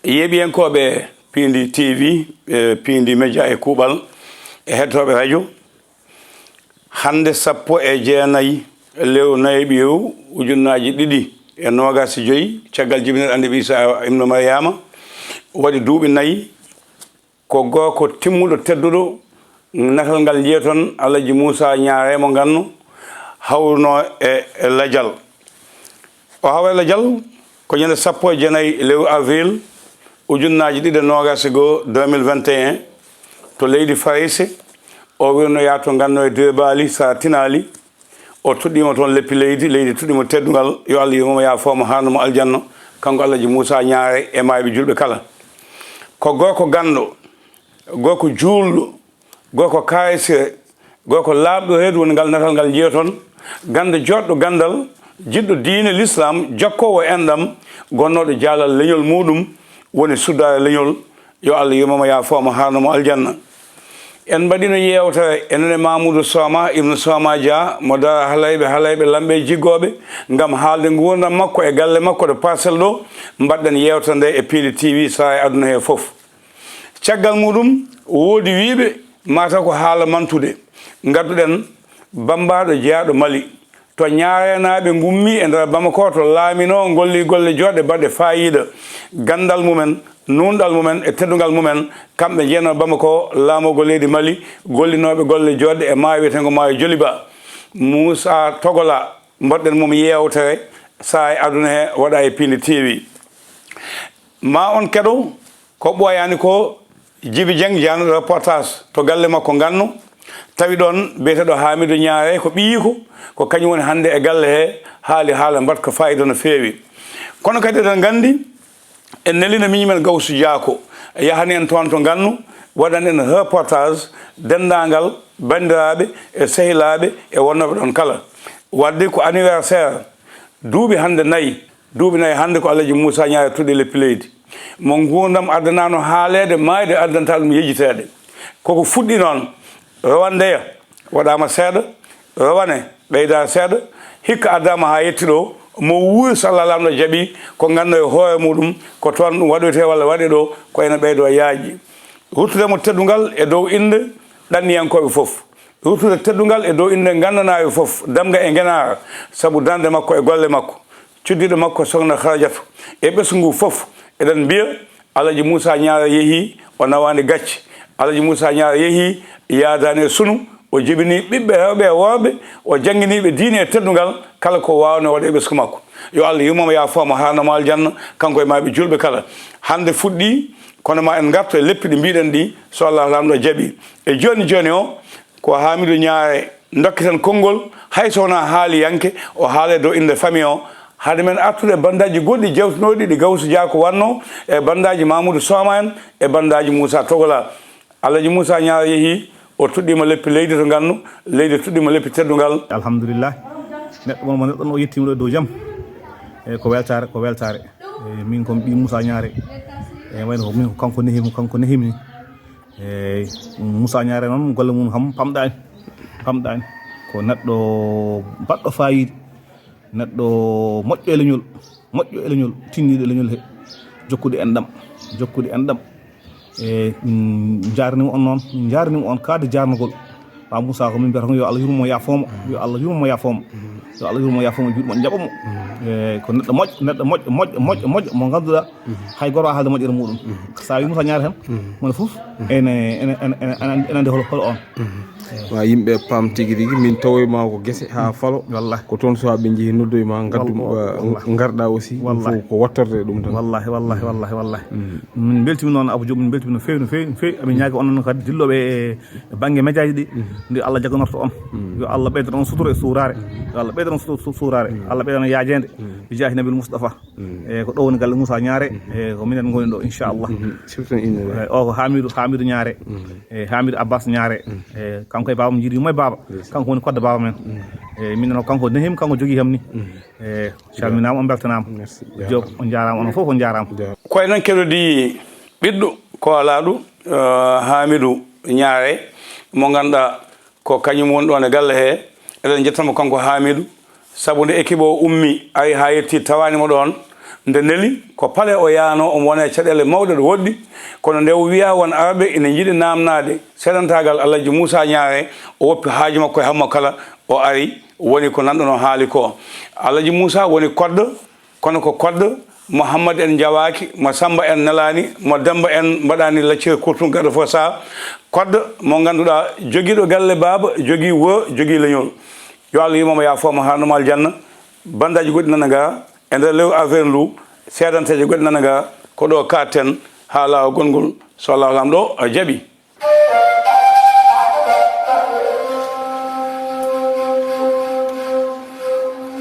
yeɓiyankoɓe Pindi TV Pindi Média e kuuɓal e hettoɓe radio hande 19 lew nayi ɓiyew ujunnaji ɗiɗi e nogas joyi caggal jibinel ande Isa ibnu Maryama waɗi duuɓi nayyi ko goko timmuɗo tedduɗo natal ngal jiyaton Alaji Moussa Ñaare mo ganno hawno e ladial o hawa e ladial ko ñande 19 lew avril ujunnaji ɗiɗi nogas goo 2021 to leydi Farise o wirno yato ganno e Debali sa tinali o tuɗɗima toon leppi leydi tuɗɗimo teddugal yo Allah yimomo ya foma hanmo aljanna kanko Alaji Moussa Ñaare e mayɓe julɓe kala ko goko ganɗo goko juulɗo goko kayse goko laaɓɗo reedu woni ngal natal ngal jiyaton ganda joɗɗo gandal jiɗɗo diine l'islam jokkowo enɗam gonnoɗo jaalal leñol muɗum woni suddare leñol yo Allah yimomo ya foma hanmo aljanna en mbaɗino yewtere enene Mamoudou Soma ibnu Soma Dia mo dara halayɓe lamɓe jiggoɓe gam haalde gurdam makko e galle makko ɗo Parcelles ɗo mbaɗɗen yewtere nde e Pindi TV sa e aduna he foof caggal muɗum woodi wiiɓe mataw ko haala mantude gadduɗen bambaɗo jeeyaɗo Mali to ñaarenaɓe gummi e nder Bamako to laamino golli golle joɗɗe baɗɗe fayida gandal mumen nunɗal mumen e teddugal mumen kamɓe jeeno Bamako laamogo leydi Mali gollinoɓe golle joɗɗe e maayo wiyetengo maayo Joliba Moussa Togola mbaɗɗen mum yewtere sa e aduna he waɗa e Pindi TV ma on keɗo ko ɓoyani ko Djiby Dieng janoɗo reportage to galle makko ganno tawi ɗon biyeteɗo Hamidou Ñaare ko ɓiyiko ko kañum woni hande e galle he haala mbatka fayida no feewi kono kadi eɗen gandi en nelino miñumen Gawsu Diako yahani en toon to gannu waɗani en reportage dendagal bandiraɓe e sehilaɓe e wonnoɓe ɗon kala wadde ko anniversaire duuɓi hande nayyi hande ko Alaji Moussa Ñaare tuɗi leppi leydi mo gurdam addanano haalede mayde addanta ɗum yejitede koko fuɗɗi noon rawandeya waɗama seeɗa rawane ɓeyda seeɗa hikka addama ha yetti ɗo mo wuuri so Allah lamɗo jaaɓi ko ganno e hoore muɗum ko toon ɗum waɗoyte walla waɗe ɗo ko ene ɓeydo yaaji ruttudemo teddugal e dow inde ɗanniyankoɓe foof ruttude teddugal e dow inde gandanaɓe foof damga e ngenara saabu dande makko e golle makko cuddiɗo makko Sokhna Haradiatou e ɓesgu ngu foof eɗen mbiya Alaji Moussa Ñaare yeehi o nawani gacce Alaji Moussa Ñaare yeehi yaadani e sunu o jibini ɓiɓɓe rewɓe e worɓe o jangguiniɓe diine e teddugal kala ko wawno waɗe ɓesgu makko yo Allah yimomo ya foma hanamo aljanna kanko e maɓe julɓe kala hande fuɗɗi kono ma en garto e leppi ɗi mbiɗen ɗi so Allah lamɗo jaaɓi e joni o ko Hamidou Ñaare dokkiten konngol hay sowona haaliyanke o haale dow inde famille o hade men artude bandaji goɗɗi jewtinoɗi ɗi Gawsu Diako wanno e bandaji Mamoudou Soma en e bandaji Moussa Togola Alaji Moussa Ñaare yeehi o tuɗɗima leppi leydi to gannu leydi tuɗɗima leppi teddugal alhamdulillah neɗɗo mo neɗɗo o yettima ɗo e dow jaam e ko weltare min komi ɓi Moussa Ñaare e wayno min ko kanko nehimi e Moussa Ñaare noon golle mum kam pamɗani ko neɗɗo baɗɗo fayida neɗɗo moƴƴo e leñol tinniɗo e leñol he jokkude enɗam e jarnimo on noon min jarnimo on kaade jarnugol ba Moussa ko min mbiyata yo Allah yurmo yafoma yo Allah yurmo yafoma juuɗe moƴƴe jaɓamo e ko neɗɗo moƴƴo mo ganduɗa hay goto haalde moƴƴere muɗum sa wi Moussa Ñaare tan mone foof ene andi holo on wa yimɓe pam tigui rigui min tawoyma ko guese ha falo wallahi ko toon sowaɓe jeehi noddoyma garɗa aussi ko wattorde ɗum tan wallahi min beltimi noon Abou Diop min beltimi no fewi amin ñaagui onon kadi dilloɓe e banggue médiaji ɗi nde Allah jagganorto on yo Allah ɓeydan on sutura e surare yo Allah ɓeydan on surare Allah ɓeydan yaajede bi jahi nabil Moustapha e ko ɗo woni galle Moussa Ñaare e ko minen goni ɗo inchallah o ko Hamidou Ñaare e Hamidou Abbas Ñaare e kanko e babam jiiɗi yumo e baba kanko woni kodde baba men e minen kanko nehim kanko jogui hem ni e calminama on beltanama Diop on jarama onon foof on jarama koye noon keɗodi ɓiɗɗo ko alaɗo Hamidou Ñaare mo ganduɗa ko kañum woni ɗon e galle he eɗen jettamo kanko Hamidou saabu nde équipe o ummi ari ha yetti tawanimo ɗon nde neli ko pale o yaano omo wona e caɗele mawɗe ɗo woɗɗi kono nde wiya won arɓe ina jiɗi namnade seedantagal Alhaji Moussa Ñaare o woppi haaju makko e hammo kala o ari woni ko nanɗo no haali ko Alhaji Moussa woni kodɗo kono ko kodɗo Mouhammad en jawaki mo Samba en nelani mo Demba en mbaɗani laccir kurtum gaɗo fo sa kodɗo mo ganduɗa joguiɗo galle baba jogui wo jogui leñol yo Allah yimamo ya foma hanumal janna bandaji goɗɗi nana ga e nder lew affaire ndu seedanteje goɗɗi nana ga ko ɗo katten ha lawa gongol so Allah lam ɗo a jaaɓi